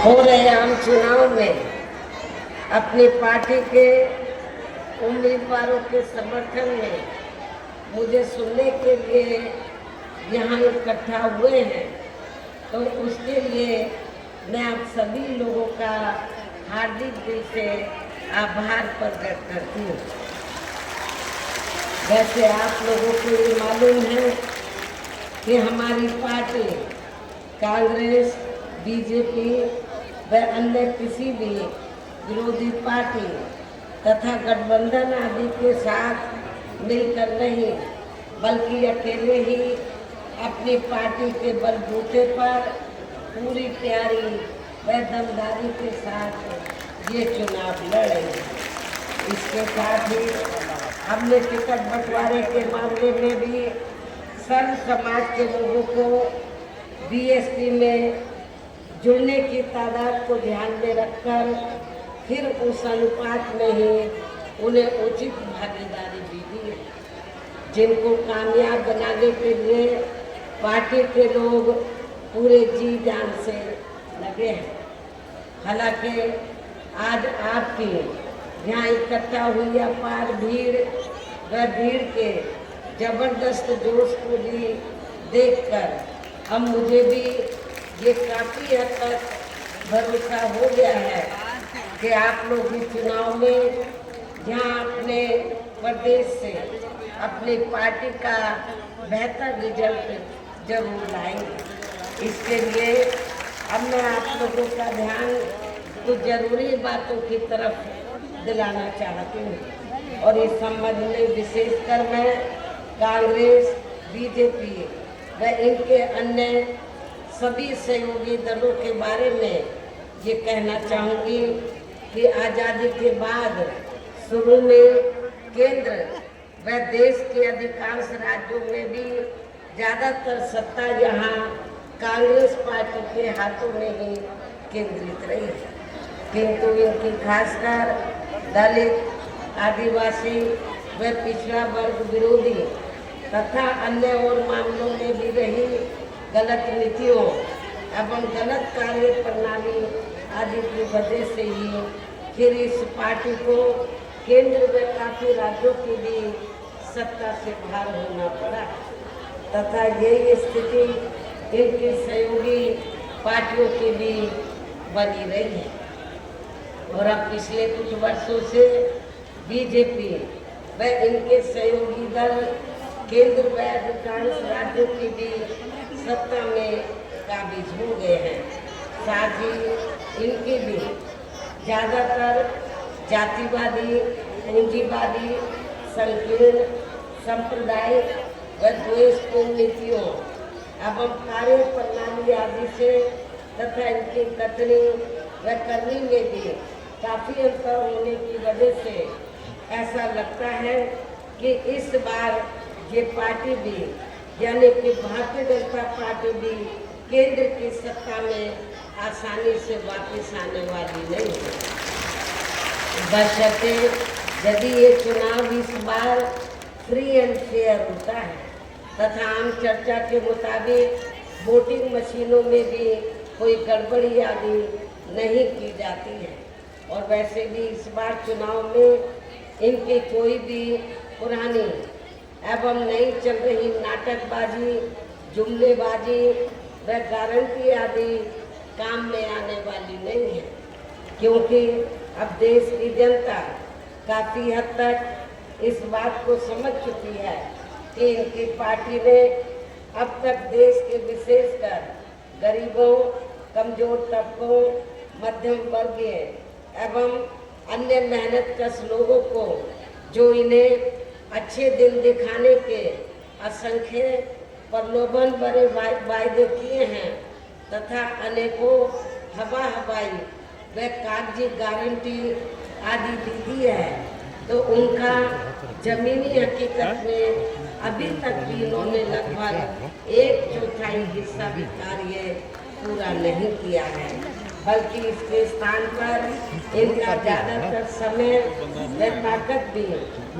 हो रहे आम चुनाव में अपनी पार्टी के उम्मीदवारों के समर्थन में मुझे सुनने के लिए यहाँ इकट्ठा हुए हैं, तो उसके लिए मैं आप सभी लोगों का हार्दिक दिल से आभार प्रकट करती हूँ। वैसे आप लोगों को ये मालूम है कि हमारी पार्टी कांग्रेस, बीजेपी व अन्य किसी भी विरोधी पार्टी तथा गठबंधन आदि के साथ मिलकर नहीं, बल्कि अकेले ही अपनी पार्टी के बलबूते पर पूरी तैयारी व दमदारी के साथ ये चुनाव लड़े। इसके साथ ही हमने टिकट बंटवारे के मामले में भी सर्व समाज के लोगों को बीएसपी में जुड़ने की तादाद को ध्यान में रखकर फिर उस अनुपात में ही उन्हें उचित भागीदारी भी दी है, जिनको कामयाब बनाने के लिए पार्टी के लोग पूरे जी जान से लगे हैं। हालांकि आज आपकी यहाँ इकट्ठा हुई अपार भीड़ व भीड़ के जबरदस्त जोश को भी देखकर अब मुझे भी ये काफ़ी हद तक भरोसा हो गया है कि आप लोग इस चुनाव में यहाँ अपने प्रदेश से अपनी पार्टी का बेहतर रिजल्ट जरूर लाएंगे। इसके लिए अब मैं आप लोगों का ध्यान कुछ जरूरी बातों की तरफ दिलाना चाहती हूँ, और इस संबंध में विशेषकर मैं कांग्रेस, बीजेपी व इनके अन्य सभी सहयोगी दलों के बारे में ये कहना चाहूँगी कि आज़ादी के बाद शुरू में केंद्र व देश के अधिकांश राज्यों में भी ज़्यादातर सत्ता यहाँ कांग्रेस पार्टी के हाथों में ही केंद्रित रही, किंतु इनकी खासकर दलित, आदिवासी व पिछड़ा वर्ग विरोधी तथा अन्य और मामलों में भी रही गलत नीतियों एवं गलत कार्य प्रणाली आदि की वजह से ही फिर इस पार्टी को केंद्र में काफी राज्यों की भी सत्ता से बाहर होना पड़ा, तथा यही स्थिति इनकी सहयोगी पार्टियों की भी बनी रही है। और अब पिछले कुछ वर्षों से बीजेपी व इनके सहयोगी दल केंद्र व अधिकांश राज्यों की भी सत्ता में काबिज हो गए हैं। साथ ही इनकी भी ज़्यादातर जातिवादी, पूंजीवादी, संकीर्ण, सांप्रदायिक व द्वेषपूर्ण नीतियों एवं कार्य प्रणाली आदि से तथा इनकी कथनी व करनी में भी काफ़ी अंतर होने की वजह से ऐसा लगता है कि इस बार ये पार्टी भी यानी कि भारतीय जनता पार्टी भी केंद्र की सत्ता में आसानी से वापस आने वाली नहीं है। बशर्ते यदि ये चुनाव इस बार फ्री एंड फेयर होता है तथा आम चर्चा के मुताबिक वोटिंग मशीनों में भी कोई गड़बड़ी आदि नहीं की जाती है, और वैसे भी इस बार चुनाव में इनकी कोई भी पुरानी एवं नई चल रही नाटकबाजी, जुमलेबाजी व गारंटी आदि काम में आने वाली नहीं है, क्योंकि अब देश की जनता काफ़ी हद तक इस बात को समझ चुकी है कि इनकी पार्टी ने अब तक देश के विशेषकर गरीबों, कमजोर तबकों, मध्यम वर्गीय एवं अन्य मेहनतकश लोगों को जो इन्हें अच्छे दिन दिखाने के असंख्य प्रलोभन भरे वायदे किए हैं तथा अनेकों हवाई व कागजी गारंटी आदि दी है, तो उनका जमीनी हकीकत में अभी तक भी इन्होंने लगभग 1/4 हिस्सा भी कार्य पूरा नहीं किया है, बल्कि इसके स्थान पर इनका ज़्यादातर समय व ताकत भी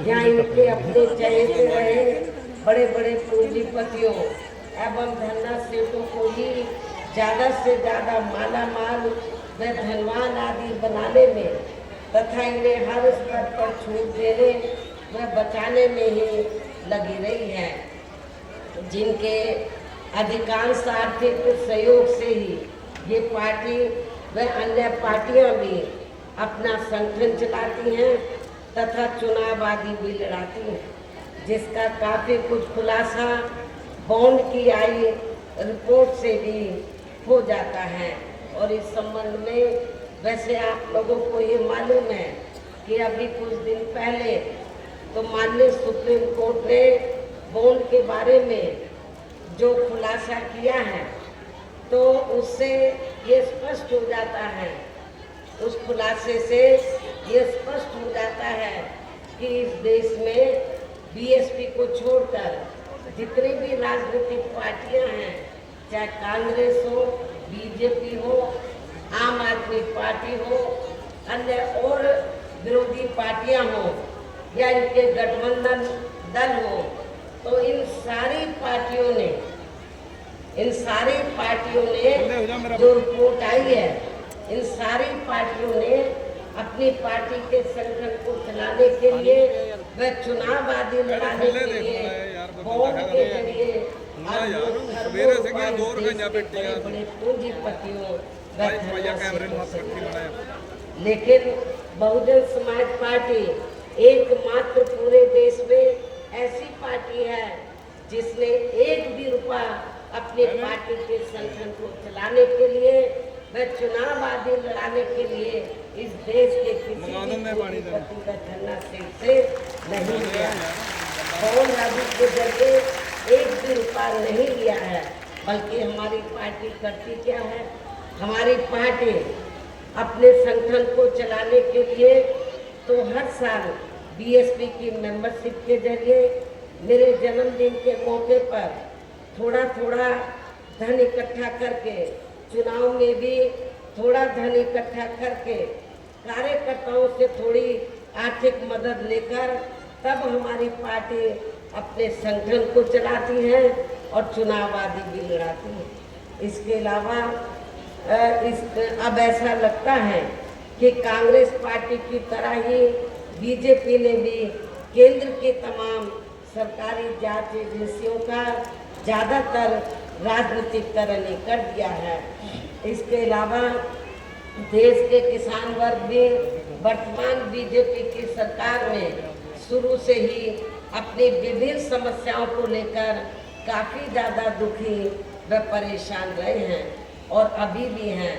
यहाँ इनके अपने चहेते रहे बड़े बड़े पूंजीपतियों एवं धन्ना सेठों को ही ज़्यादा से ज़्यादा माला माल व धनवान आदि बनाने में तथा इन्हें हर स्तर पर छूट देने व बचाने में ही लगी रही है, जिनके अधिकांश आर्थिक सहयोग से ही ये पार्टी व अन्य पार्टियां भी अपना संगठन चलाती हैं तथा चुनाव आदि भी लड़ाती हैं, जिसका काफ़ी कुछ खुलासा बॉन्ड की आई रिपोर्ट से भी हो जाता है। और इस संबंध में वैसे आप लोगों को ये मालूम है कि अभी कुछ दिन पहले तो माननीय सुप्रीम कोर्ट ने बॉन्ड के बारे में जो खुलासा किया है, तो उससे ये स्पष्ट हो जाता है, उस खुलासे से ये स्पष्ट हो जाता है कि इस देश में बीएसपी को छोड़कर जितनी भी राजनीतिक पार्टियां हैं, चाहे कांग्रेस हो, बीजेपी हो, आम आदमी पार्टी हो, अन्य और विरोधी पार्टियां हो या इनके गठबंधन दल हो, तो इन सारी पार्टियों ने जो रिपोर्ट आई है, इन सारी पार्टियों ने अपनी पार्टी के संगठन को चलाने के लिए व चुनाव आदि लड़ाने के लिए बॉन्ड के जरिए बड़े पूंजीपतियों, लेकिन बहुजन समाज पार्टी एकमात्र पूरे देश में ऐसी पार्टी है जिसने एक भी रुपया अपने पार्टी के संगठन को चलाने के लिए व चुनाव आदि लड़ाने के लिए इस देश के किसी पूंजीपति का धरना से नहीं लिया। बॉन्ड आदि के जरिए एक भी रुपया नहीं लिया है, बल्कि हमारी पार्टी करती क्या है, हमारी पार्टी अपने संगठन को चलाने के लिए तो हर साल बीएसपी की मेंबरशिप के जरिए मेरे जन्मदिन के मौके पर थोड़ा थोड़ा धन इकट्ठा करके, चुनाव में भी थोड़ा धन इकट्ठा करके, कार्यकर्ताओं से थोड़ी आर्थिक मदद लेकर तब हमारी पार्टी अपने संगठन को चलाती है और चुनाव आदि भी लड़ाती है। इसके अलावा अब ऐसा लगता है कि कांग्रेस पार्टी की तरह ही बीजेपी ने भी केंद्र के तमाम सरकारी जांच एजेंसियों का ज़्यादातर राजनीतिकरण कर दिया है। इसके अलावा देश के किसान वर्ग भी वर्तमान बीजेपी की सरकार में शुरू से ही अपनी विभिन्न समस्याओं को लेकर काफ़ी ज़्यादा दुखी व परेशान रहे हैं और अभी भी हैं,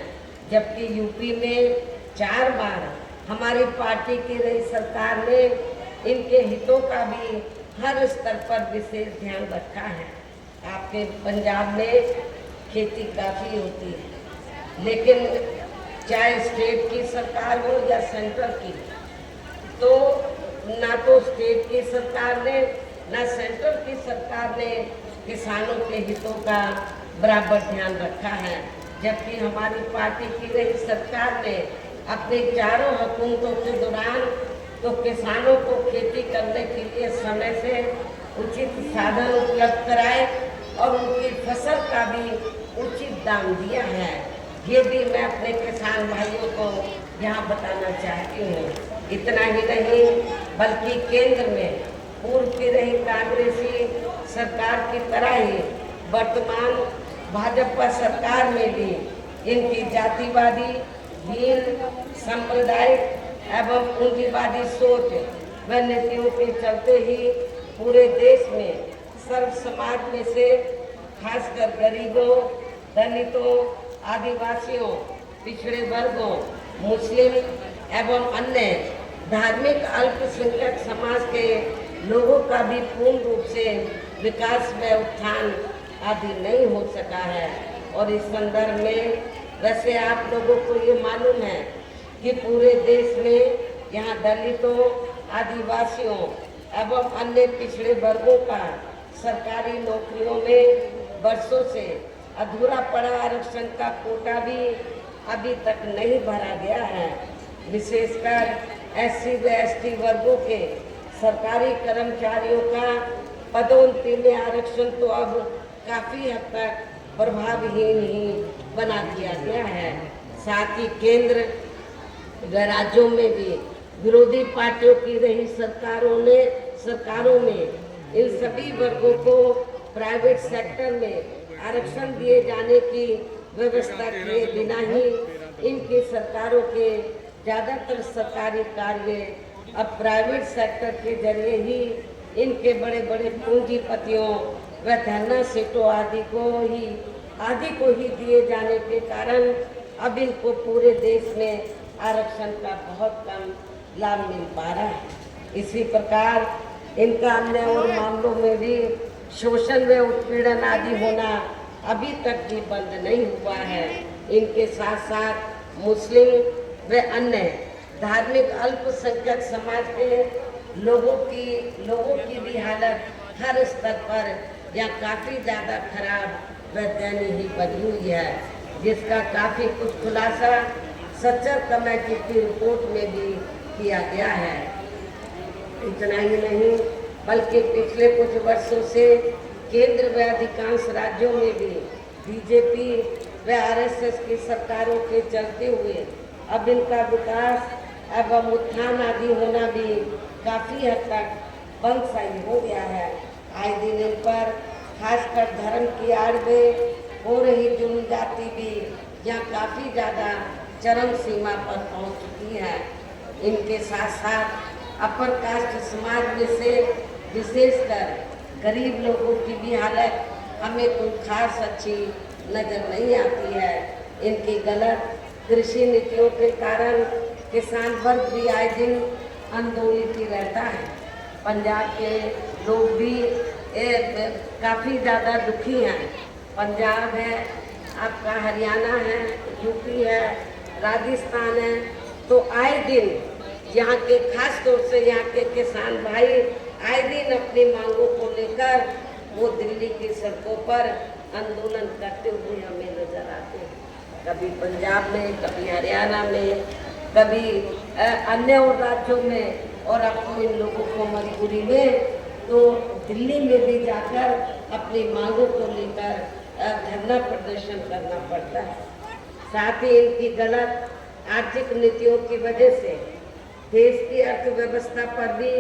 जबकि यूपी में 4 बार हमारी पार्टी की रही सरकार ने इनके हितों का भी हर स्तर पर विशेष ध्यान रखा है। आपके पंजाब में खेती काफ़ी होती है, लेकिन चाहे स्टेट की सरकार हो या सेंट्रल की, तो ना तो स्टेट की सरकार ने ना सेंट्रल की सरकार ने किसानों के हितों का बराबर ध्यान रखा है, जबकि हमारी पार्टी की रही सरकार ने अपने चारों हुकूमतों के दौरान तो किसानों को खेती करने के लिए समय से उचित साधन उपलब्ध कराए और उनकी फसल का भी उचित दाम दिया है। ये भी मैं अपने किसान भाइयों को यहाँ बताना चाहती हूँ। इतना ही नहीं, बल्कि केंद्र में पूर्व की रही कांग्रेसी सरकार की तरह ही वर्तमान भाजपा सरकार में भी इनकी जातिवादी, दीन, सांप्रदायिक एवं पूंजीवादी सोच व नीतियों के चलते ही पूरे देश में सर्व समाज में से खासकर गरीबों, दलितों, आदिवासियों, पिछड़े वर्गों, मुस्लिम एवं अन्य धार्मिक अल्पसंख्यक समाज के लोगों का भी पूर्ण रूप से विकास व उत्थान आदि नहीं हो सका है। और इस संदर्भ में वैसे आप लोगों को ये मालूम है कि पूरे देश में यहाँ दलितों, आदिवासियों एवं अन्य पिछड़े वर्गों का सरकारी नौकरियों में वर्षों से अधूरा पड़ा आरक्षण का कोटा भी अभी तक नहीं भरा गया है। विशेषकर एससी व एसटी वर्गों के सरकारी कर्मचारियों का पदोन्नति में आरक्षण तो अब काफ़ी हद तक प्रभावहीन ही बना दिया गया है। साथ ही केंद्र व राज्यों में भी विरोधी पार्टियों की रही सरकारों में इन सभी वर्गों को प्राइवेट सेक्टर में आरक्षण दिए जाने की व्यवस्था किए बिना ही इनकी सरकारों के ज़्यादातर सरकारी कार्य अब प्राइवेट सेक्टर के जरिए ही इनके बड़े बड़े पूंजीपतियों व धरना सेठों आदि को ही दिए जाने के कारण अब इनको पूरे देश में आरक्षण का बहुत कम लाभ मिल पा रहा है। इसी प्रकार इनका अन्य और मामलों में भी शोषण व उत्पीड़न आदि होना अभी तक भी बंद नहीं हुआ है। इनके साथ साथ मुस्लिम व अन्य धार्मिक अल्पसंख्यक समाज के लोगों की भी हालत हर स्तर पर या काफ़ी ज़्यादा खराब व दयनीय ही बनी हुई है, जिसका काफ़ी कुछ खुलासा सच्चर कमेटी की रिपोर्ट में भी किया गया है। इतना ही नहीं बल्कि पिछले कुछ वर्षों से केंद्र व अधिकांश राज्यों में भी बीजेपी व आरएसएस की सरकारों के चलते हुए अब इनका विकास एवं उत्थान आदि होना भी काफ़ी हद तक बंद सा ही हो गया है। आए दिन इन पर खासकर धर्म की आड़ में हो रही जुल्म जाति भी यहाँ काफ़ी ज़्यादा चरम सीमा पर पहुँच चुकी है। इनके साथ साथ अपर कास्ट समाज में से विशेषकर गरीब लोगों की भी हालत हमें कोई खास अच्छी नज़र नहीं आती है। इनकी गलत कृषि नीतियों के कारण किसान वर्ग भी आए दिन आंदोलित ही रहता है। पंजाब के लोग भी काफ़ी ज़्यादा दुखी हैं। पंजाब है, आपका हरियाणा है, यूपी है, राजस्थान है, तो आए दिन यहाँ के खास तौर से यहाँ के किसान भाई आए दिन अपनी मांगों को लेकर वो दिल्ली की सड़कों पर आंदोलन करते हुए हमें नजर आते हैं। कभी पंजाब में, कभी हरियाणा में, कभी अन्य और राज्यों में, और अब इन लोगों को मजबूरी में तो दिल्ली में भी जाकर अपनी मांगों को लेकर धरना प्रदर्शन करना पड़ता है। साथ ही इनकी गलत आर्थिक नीतियों की वजह से देश की अर्थव्यवस्था पर भी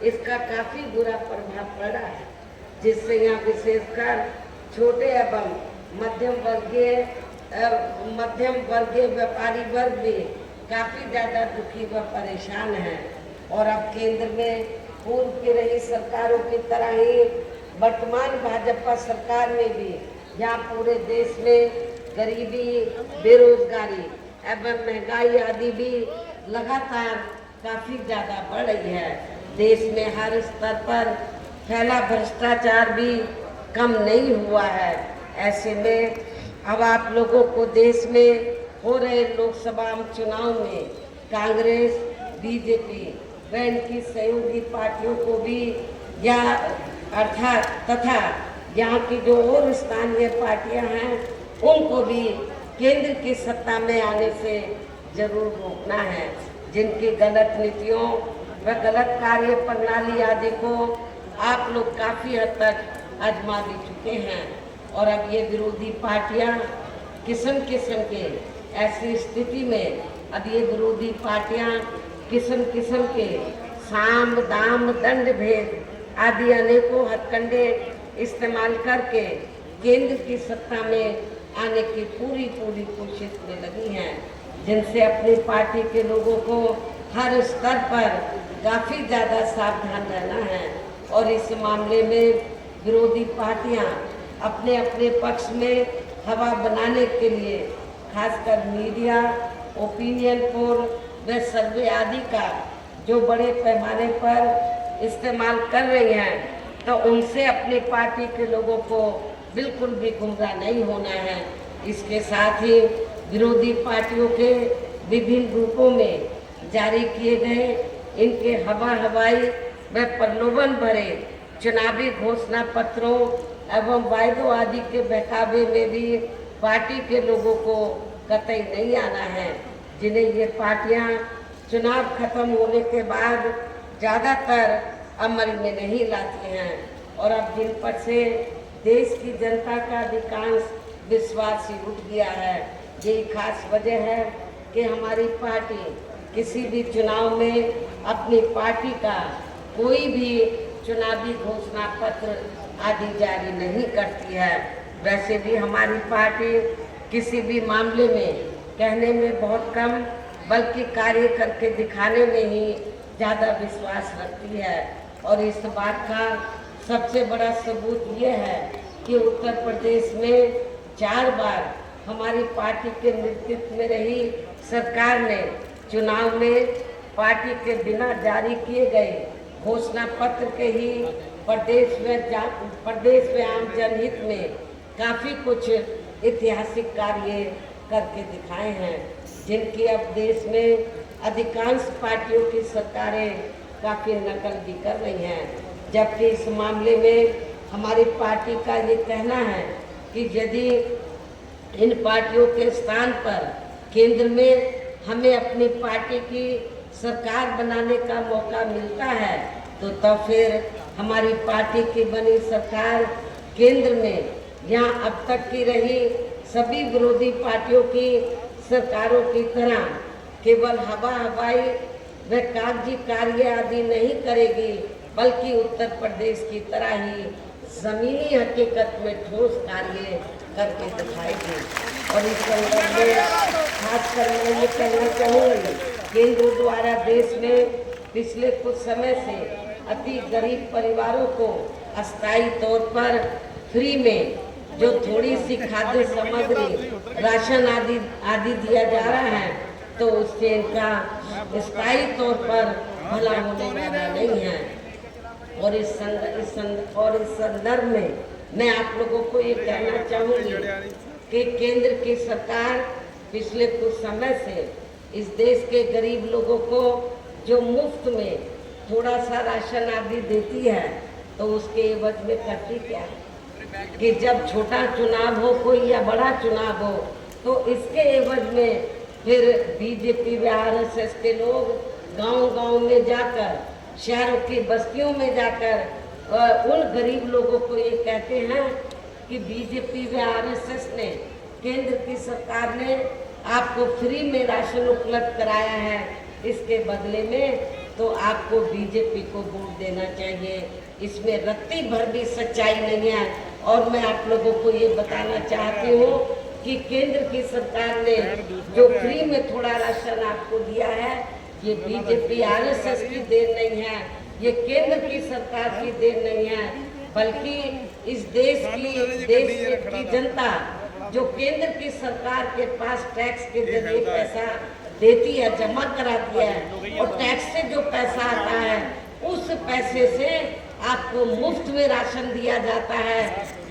इसका काफ़ी बुरा प्रभाव पड़ा है, जिससे यहाँ विशेषकर छोटे एवं मध्यम वर्गीय व्यापारी वर्ग भी काफ़ी ज़्यादा दुखी व परेशान है। और अब केंद्र में पूर्व की रही सरकारों की तरह ही वर्तमान भाजपा सरकार में भी यहाँ पूरे देश में गरीबी, बेरोजगारी एवं महंगाई आदि भी लगातार काफ़ी ज़्यादा बढ़ रही है। देश में हर स्तर पर फैला भ्रष्टाचार भी कम नहीं हुआ है। ऐसे में अब आप लोगों को देश में हो रहे लोकसभा चुनाव में कांग्रेस, बीजेपी व इनकी सहयोगी पार्टियों को भी तथा यहाँ की जो और स्थानीय पार्टियां हैं उनको भी केंद्र की सत्ता में आने से जरूर रोकना है। जिनकी गलत नीतियों व गलत कार्य प्रणाली आदि को आप लोग काफ़ी हद तक आजमा भी चुके हैं। और अब ये विरोधी पार्टियां किस्म किस्म के ऐसी स्थिति में अब ये विरोधी पार्टियां किस्म किस्म के साम, दाम, दंड भेद आदि अनेकों हथकंडे इस्तेमाल करके केंद्र की सत्ता में आने की पूरी कोशिश में लगी हैं, जिनसे अपनी पार्टी के लोगों को हर स्तर पर काफ़ी ज़्यादा सावधान रहना है। और इस मामले में विरोधी पार्टियां अपने अपने पक्ष में हवा बनाने के लिए खासकर मीडिया, ओपिनियन पोल व सर्वे आदि का जो बड़े पैमाने पर इस्तेमाल कर रही हैं, तो उनसे अपनी पार्टी के लोगों को बिल्कुल भी गुमराह नहीं होना है। इसके साथ ही विरोधी पार्टियों के विभिन्न रूपों में जारी किए गए इनके हवाई व प्रलोभन भरे चुनावी घोषणा पत्रों एवं वायदों आदि के बहकावे में भी पार्टी के लोगों को कतई नहीं आना है, जिन्हें ये पार्टियां चुनाव खत्म होने के बाद ज़्यादातर अमल में नहीं लाती हैं। और अब जिन पर से देश की जनता का अधिकांश विश्वास ही उठ गया है, यही खास वजह है कि हमारी पार्टी किसी भी चुनाव में अपनी पार्टी का कोई भी चुनावी घोषणा पत्र आदि जारी नहीं करती है। वैसे भी हमारी पार्टी किसी भी मामले में कहने में बहुत कम बल्कि कार्य करके दिखाने में ही ज़्यादा विश्वास रखती है। और इस बात का सबसे बड़ा सबूत ये है कि उत्तर प्रदेश में 4 बार हमारी पार्टी के नेतृत्व में रही सरकार ने चुनाव में पार्टी के बिना जारी किए गए घोषणा पत्र के ही प्रदेश में आम जनहित में काफ़ी कुछ ऐतिहासिक कार्य करके दिखाए हैं, जिनकी अब देश में अधिकांश पार्टियों की सरकारें काफ़ी नकल भी कर रही हैं। जबकि इस मामले में हमारी पार्टी का ये कहना है कि यदि इन पार्टियों के स्थान पर केंद्र में हमें अपनी पार्टी की सरकार बनाने का मौका मिलता है तो तब फिर हमारी पार्टी की बनी सरकार केंद्र में यहाँ अब तक की रही सभी विरोधी पार्टियों की सरकारों की तरह केवल हवाई व कागजी कार्य आदि नहीं करेगी, बल्कि उत्तर प्रदेश की तरह ही जमीनी हकीकत में ठोस कार्य करके दिखाएगी। और इस संदर्भ में खासकर मैं ये कहना चाहूँगी, केंद्र द्वारा देश में पिछले कुछ समय से अति गरीब परिवारों को अस्थायी तौर पर फ्री में जो थोड़ी सी खाद्य सामग्री, राशन आदि दिया जा रहा है, तो उससे इनका स्थायी तौर पर भला होने वाला नहीं है। और इस संदर्भ में मैं आप लोगों को ये कहना चाहूँगी कि केंद्र की सरकार पिछले कुछ समय से इस देश के गरीब लोगों को जो मुफ्त में थोड़ा सा राशन आदि देती है, तो उसके एवज में करती क्या है कि जब छोटा चुनाव हो कोई या बड़ा चुनाव हो, तो इसके एवज में फिर बीजेपी व आरएसएस के लोग गांव-गांव में जाकर, शहरों की बस्तियों में जाकर उन गरीब लोगों को ये कहते हैं कि बीजेपी व आरएसएस ने, केंद्र की सरकार ने आपको फ्री में राशन उपलब्ध कराया है, इसके बदले में तो आपको बीजेपी को वोट देना चाहिए। इसमें रत्ती भर भी सच्चाई नहीं है। और मैं आप लोगों को ये बताना चाहती हूँ कि केंद्र की सरकार ने जो फ्री में थोड़ा राशन आपको दिया है, ये बीजेपी आरएसएस की देन नहीं है, ये केंद्र की सरकार की देन नहीं है, बल्कि इस देश की जनता जो केंद्र की सरकार के पास टैक्स के जरिए पैसा देती है, जमा कराती है, और टैक्स से जो पैसा आता है उस पैसे से आपको मुफ्त में राशन दिया जाता है।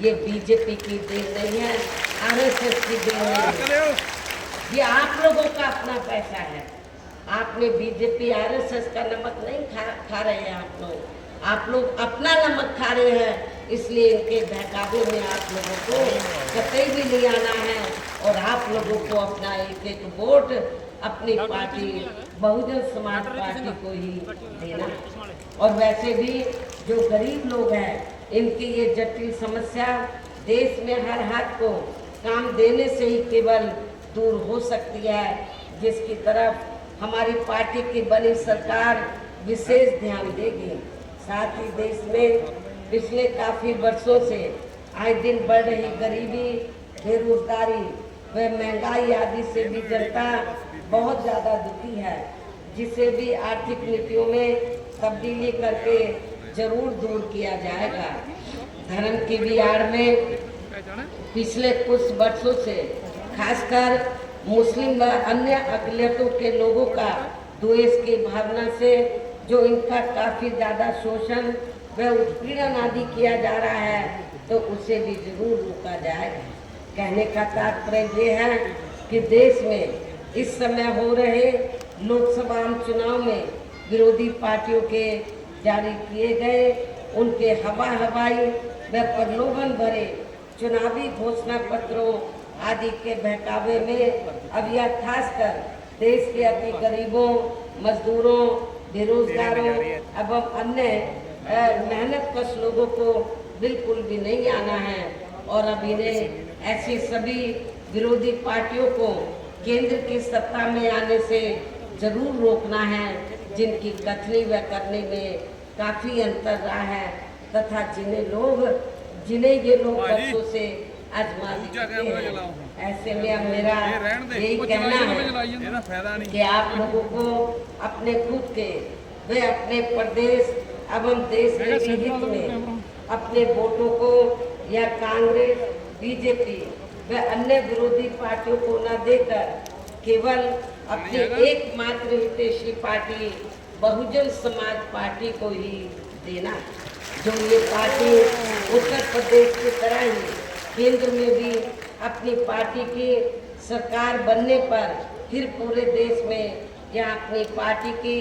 ये बीजेपी की देन नहीं है, आरएसएस की देन नहीं है, ये आप लोगों का अपना पैसा है। आपने बीजेपी आरएसएस का नमक नहीं खा रहे हैं, आप लोग अपना नमक खा रहे हैं। इसलिए इनके बहकावे में आप लोगों को कतई भी नहीं आना है और आप लोगों को अपना एक वोट अपनी पार्टी बहुजन समाज पार्टी को ही देना। और वैसे भी जो गरीब लोग हैं, इनकी ये जटिल समस्या देश में हर हाथ को काम देने से ही केवल दूर हो सकती है, जिसकी तरफ हमारी पार्टी की बनी सरकार विशेष ध्यान देगी। साथ ही देश में पिछले काफ़ी वर्षों से आए दिन बढ़ रही गरीबी, बेरोजगारी व महंगाई आदि से भी जनता बहुत ज़्यादा दुखी है, जिसे भी आर्थिक नीतियों में तब्दीली करके जरूर दूर किया जाएगा। धर्म की भी आड़ में पिछले कुछ वर्षों से खासकर मुस्लिम व अन्य अक़लियतों के लोगों का द्वेष की भावना से जो इनका काफ़ी ज़्यादा शोषण व उत्पीड़न आदि किया जा रहा है, तो उसे भी जरूर रोका जाएगा। कहने का तात्पर्य ये है कि देश में इस समय हो रहे लोकसभा चुनाव में विरोधी पार्टियों के जारी किए गए उनके हवाई व प्रलोभन भरे चुनावी घोषणा पत्रों आदि के बहकावे में अब यह खासकर देश के अति गरीबों, मजदूरों, बेरोजगारों एवं अन्य मेहनतकश लोगों को बिल्कुल भी नहीं आना है। और अब इन्हें ऐसी सभी विरोधी पार्टियों को केंद्र की सत्ता में आने से जरूर रोकना है, जिनकी कथनी व करने में काफ़ी अंतर रहा है तथा जिन्हें ये लोग बरसों से आजमा चुके हैं। ऐसे में अब मेरा यही कहना है कि आप लोगों को अपने खुद के व अपने प्रदेश एवं देश के हित में अपने वोटों को या कांग्रेस, बीजेपी व अन्य विरोधी पार्टियों को न देकर केवल अपनी एकमात्र हितैषी पार्टी बहुजन समाज पार्टी को ही देना, जो ये पार्टी उत्तर प्रदेश की तरह ही केंद्र में भी अपनी पार्टी की सरकार बनने पर फिर पूरे देश में यह अपनी पार्टी की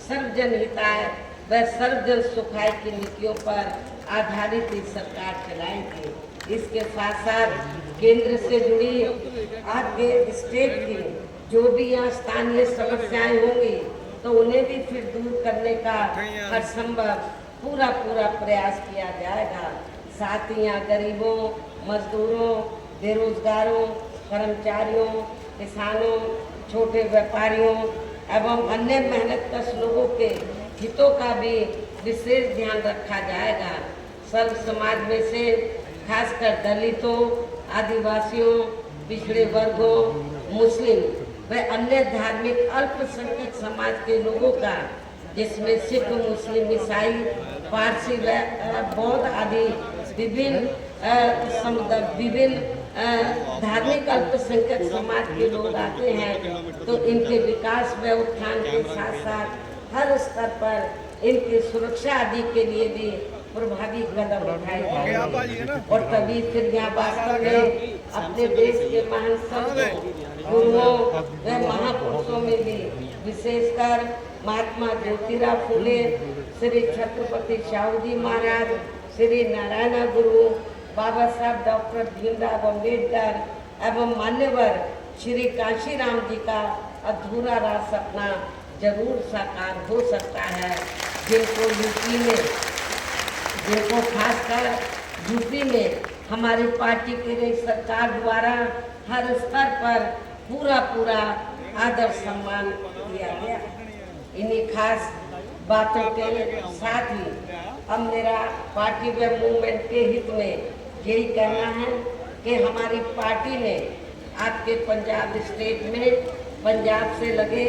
सर्वजन हिताय व सर्वजन सुखाय की नीतियों पर आधारित ही सरकार चलाएंगे। इसके साथ साथ केंद्र से जुड़ी आपके स्टेट की जो भी यहाँ स्थानीय समस्याएं होंगी तो उन्हें भी फिर दूर करने का हर संभव पूरा प्रयास किया जाएगा। साथ ही यहाँ गरीबों, मजदूरों, बेरोजगारों, कर्मचारियों, किसानों, छोटे व्यापारियों एवं अन्य मेहनतकश लोगों के हितों का भी विशेष ध्यान रखा जाएगा। सर्व समाज में से खासकर दलितों, आदिवासियों, पिछड़े वर्गों, मुस्लिम व अन्य धार्मिक अल्पसंख्यक समाज के लोगों का, जिसमें सिख, मुस्लिम, ईसाई, पारसी व बौद्ध आदि विभिन्न धार्मिक अल्पसंख्यक समाज के लोग आते हैं, तो इनके विकास व उत्थान के साथ साथ हर स्तर पर इनकी सुरक्षा आदि के लिए भी प्रभावी कदम उठाए जाएंगे। और तभी फिर यहाँ वास्तव में अपने देश के महान संतों, गुरुओं व महापुरुषों में भी विशेषकर महात्मा ज्योतिराव फूले, श्री छत्रपति शाहू जी महाराज, श्री नारायण गुरु, बाबा साहब डॉक्टर भीमराव अम्बेडकर एवं मान्यवर श्री कांशीराम जी का अधूरा रहा सपना जरूर साकार हो सकता है, जिनको खासकर यूपी में हमारी पार्टी की सरकार द्वारा हर स्तर पर पूरा आदर सम्मान दिया गया। इन्हीं खास बातों के साथ ही अब मेरा पार्टी व मूवमेंट के हित में यही कहना है कि हमारी पार्टी ने आपके पंजाब स्टेट में, पंजाब से लगे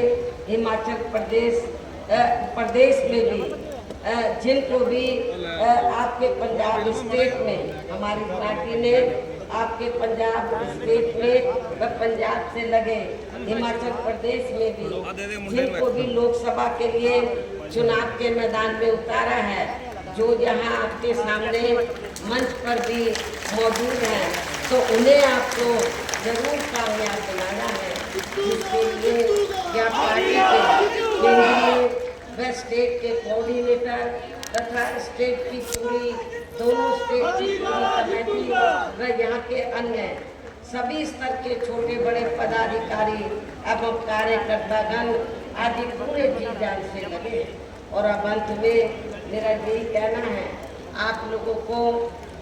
हिमाचल प्रदेश में भी जिनको भी आपके पंजाब स्टेट में हमारी पार्टी ने आपके पंजाब स्टेट में व पंजाब से लगे हिमाचल प्रदेश में भी जिनको भी लोकसभा के लिए चुनाव के मैदान में उतारा है, जो यहाँ आपके सामने मंच पर भी मौजूद हैं, तो उन्हें आपको जरूर कामयाब बनाना है। जिसके लिए या पार्टी के केंद्रीय व स्टेट के कोऑर्डिनेटर तथा स्टेट की दोनों स्टेट की पूरी कमेटी व यहाँ के अन्य सभी स्तर के छोटे बड़े पदाधिकारी एवं कार्यकर्तागण आदि पूरे जी जान से लगे। और अब अंत में मेरा यही कहना है, आप लोगों को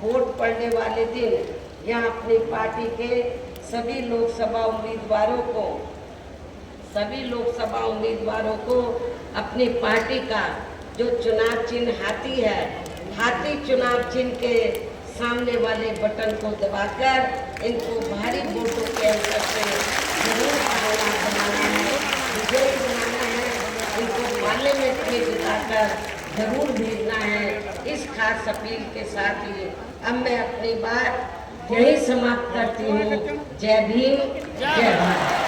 वोट पड़ने वाले दिन यहाँ अपनी पार्टी के सभी लोकसभा उम्मीदवारों को अपनी पार्टी का जो चुनाव चिन्ह हाथी है, हाथी चुनाव चिन्ह के सामने वाले बटन को दबाकर इनको भारी वोटों के अंतर से जरूर कामयाब बनाना है, विजयी बनाना है, इनको पार्लियामेंट में जिताकर जरूर भेजना है। इस खास अपील के साथ ही अब मैं अपनी बात यही समाप्त करती हूँ। जय भीम, जय भारत।